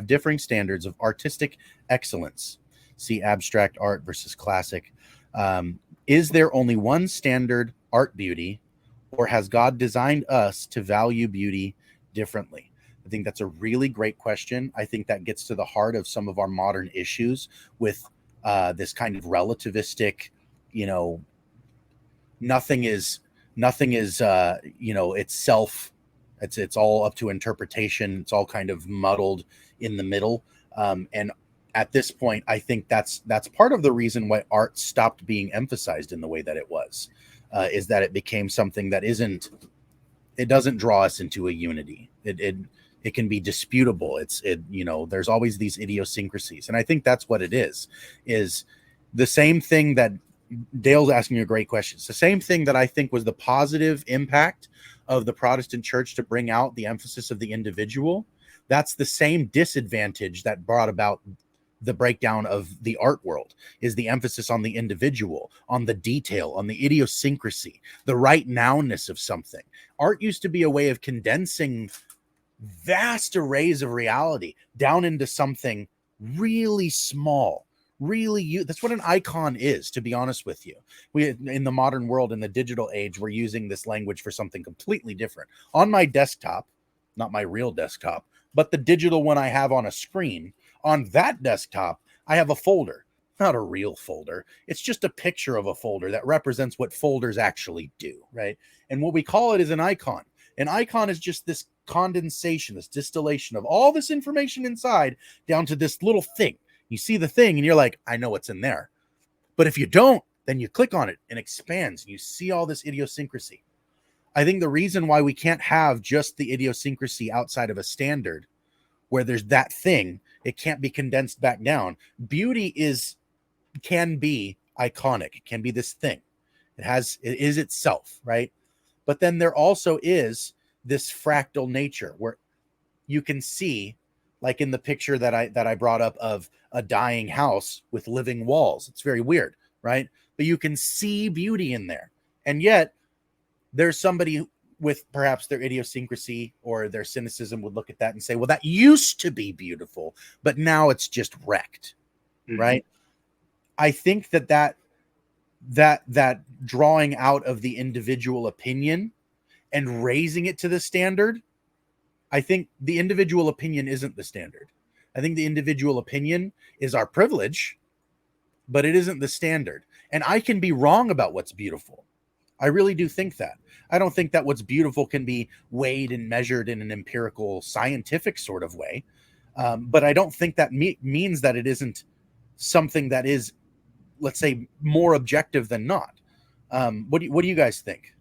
differing standards of artistic excellence. See abstract art versus classic. Is there only one standard art beauty, or has God designed us to value beauty differently? I think that's a really great question. I think that gets to the heart of some of our modern issues with this kind of relativistic, you know, nothing is it's self, it's all up to interpretation, it's all kind of muddled in the middle. And at this point, I think that's part of the reason why art stopped being emphasized in the way that it was, is that it became something that it doesn't draw us into a unity. It can be disputable. There's always these idiosyncrasies, and I think that's what it is the same thing that Dale's asking you a great question. It's the same thing that I think was the positive impact of the Protestant church to bring out the emphasis of the individual. That's the same disadvantage that brought about the breakdown of the art world, is the emphasis on the individual, on the detail, on the idiosyncrasy, the right nowness of something. Art used to be a way of condensing vast arrays of reality down into something really small. That's what an icon is, to be honest with you. We, in the modern world, in the digital age, we're using this language for something completely different. On my desktop, not my real desktop, but the digital one I have on a screen, on that desktop, I have a folder, not a real folder. It's just a picture of a folder that represents what folders actually do, right? And what we call it is an icon. An icon is just this condensation, this distillation of all this information inside down to this little thing. You see the thing and you're like, I know what's in there. But if you don't, then you click on it and it expands and you see all this idiosyncrasy. I think the reason why we can't have just the idiosyncrasy outside of a standard where there's that thing, it can't be condensed back down. Beauty can be iconic. It can be this thing. It is itself, right? But then there also is this fractal nature where you can see, like in the picture that I brought up of a dying house with living walls. It's very weird, right? But you can see beauty in there. And yet there's somebody with perhaps their idiosyncrasy or their cynicism would look at that and say, well, that used to be beautiful, but now it's just wrecked, right? I think that drawing out of the individual opinion and raising it to the standard, I think the individual opinion isn't the standard. I think the individual opinion is our privilege, but it isn't the standard. And I can be wrong about what's beautiful. I really do think that. I don't think that what's beautiful can be weighed and measured in an empirical, scientific sort of way. But I don't think that means that it isn't something that is, let's say, more objective than not. What do you guys think?